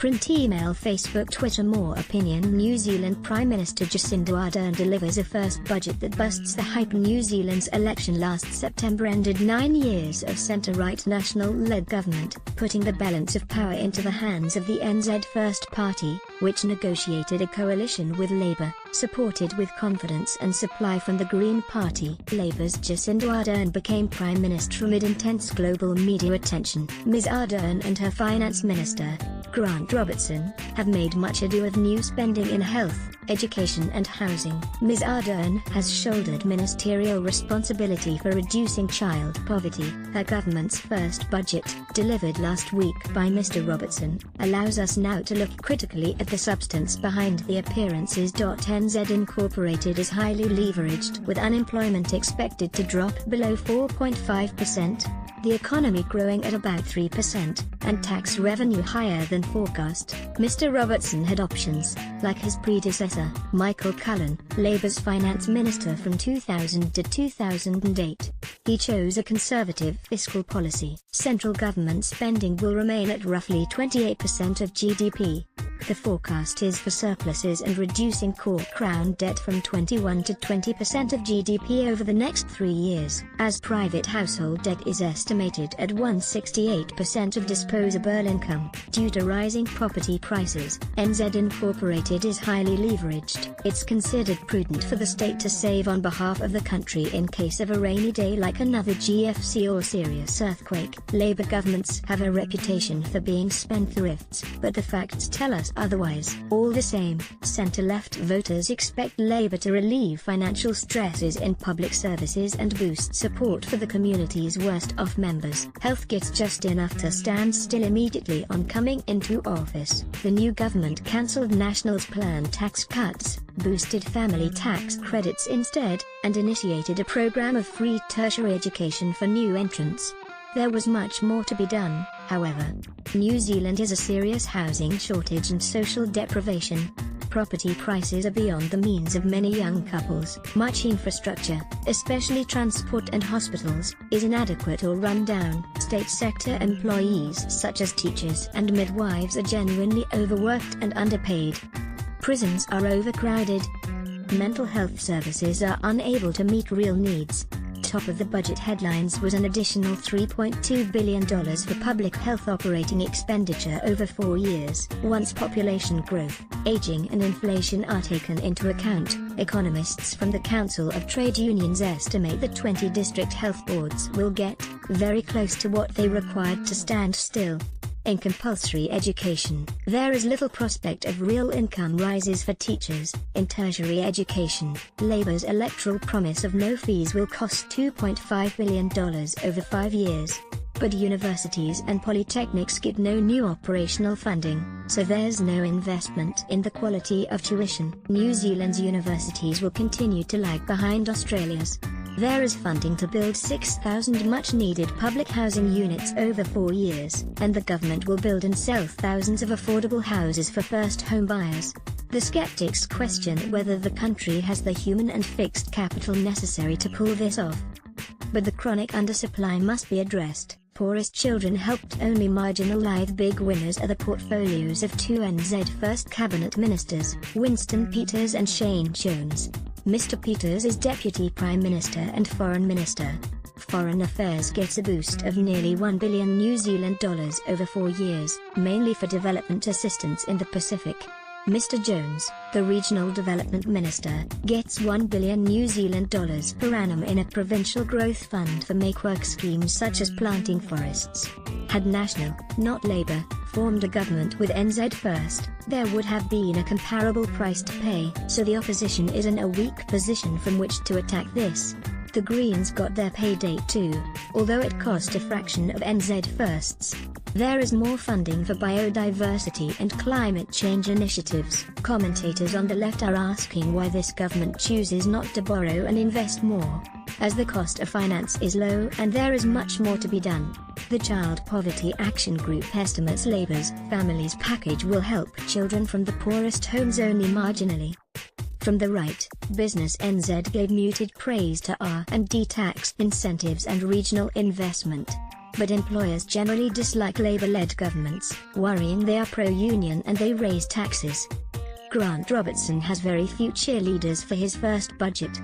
Print, email, Facebook, Twitter. More opinion. New Zealand Prime Minister Jacinda Ardern delivers a first budget that busts the hype. New Zealand's election last September ended 9 years of centre-right national-led government, putting the balance of power into the hands of the NZ First Party, which negotiated a coalition with Labour, supported with confidence and supply from the Green Party. Labour's Jacinda Ardern became Prime Minister amid intense global media attention. Ms Ardern and her Finance Minister, Grant Robertson, have made much ado of new spending in health, education and housing. Ms Ardern has shouldered ministerial responsibility for reducing child poverty. Her government's first budget, delivered last week by Mr Robertson, allows us now to look critically at the substance behind the appearances. NZ Incorporated is highly leveraged, with unemployment expected to drop below 4.5%, the economy growing at about 3%, and tax revenue higher than forecast. Mr Robertson had options, like his predecessor, Michael Cullen, Labour's finance minister from 2000 to 2008. He chose a conservative fiscal policy. Central government spending will remain at roughly 28% of GDP. The forecast is for surpluses and reducing core crown debt from 21 to 20% of GDP over the next 3 years. As private household debt is estimated at 168% of disposable income, due to rising property prices, NZ Incorporated is highly leveraged. It's considered prudent for the state to save on behalf of the country in case of a rainy day like another GFC or serious earthquake. Labour governments have a reputation for being spendthrifts, but the facts tell us otherwise. All the same, centre-left voters expect Labour to relieve financial stresses in public services and boost support for the community's worst-off members. Health gets just enough to stand still immediately on coming into office. The new government cancelled National's planned tax cuts, boosted family tax credits instead, and initiated a programme of free tertiary education for new entrants. There was much more to be done, however. New Zealand has a serious housing shortage and social deprivation. Property prices are beyond the means of many young couples. Much infrastructure, especially transport and hospitals, is inadequate or run down. State sector employees such as teachers and midwives are genuinely overworked and underpaid. Prisons are overcrowded. Mental health services are unable to meet real needs. Top of the budget headlines was an additional $3.2 billion for public health operating expenditure over 4 years. Once population growth, aging and inflation are taken into account, economists from the Council of Trade Unions estimate that 20 district health boards will get very close to what they required to stand still. In compulsory education, there is little prospect of real income rises for teachers. In tertiary education, Labour's electoral promise of no fees will cost $2.5 billion over 5 years. But universities and polytechnics get no new operational funding, so there's no investment in the quality of tuition. New Zealand's universities will continue to lag behind Australia's. There is funding to build 6,000 much-needed public housing units over 4 years, and the government will build and sell thousands of affordable houses for first home buyers. The skeptics question whether the country has the human and fixed capital necessary to pull this off. But the chronic undersupply must be addressed. Poorest children helped only marginalise. Big winners are the portfolios of 2 NZ First Cabinet Ministers, Winston Peters and Shane Jones. Mr Peters is Deputy Prime Minister and Foreign Minister. Foreign Affairs gets a boost of nearly $1 billion New Zealand dollars over 4 years, mainly for development assistance in the Pacific. Mr Jones, the Regional Development Minister, gets $1 billion New Zealand dollars per annum in a provincial growth fund for make-work schemes such as planting forests. Had National, not Labour, formed a government with NZ First, there would have been a comparable price to pay, so the opposition is in a weak position from which to attack this. The Greens got their pay date too, although it cost a fraction of NZ First's. There is more funding for biodiversity and climate change initiatives. Commentators on the left are asking why this government chooses not to borrow and invest more, as the cost of finance is low and there is much more to be done. The Child Poverty Action Group estimates Labour's Families Package will help children from the poorest homes only marginally. From the right, Business NZ gave muted praise to R&D tax incentives and regional investment. But employers generally dislike Labour-led governments, worrying they are pro-union and they raise taxes. Grant Robertson has very few cheerleaders for his first budget.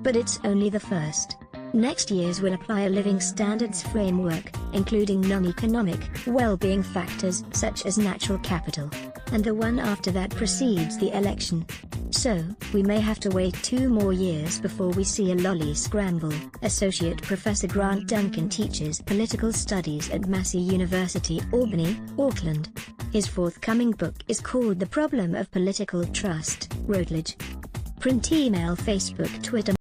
But it's only the first. Next year's will apply a living standards framework, including non-economic, well-being factors such as natural capital. And the one after that precedes the election. So, we may have to wait 2 more years before we see a lolly scramble. Associate Professor Grant Duncan teaches political studies at Massey University, Albany, Auckland. His forthcoming book is called The Problem of Political Trust, Routledge. Print, email, Facebook, Twitter.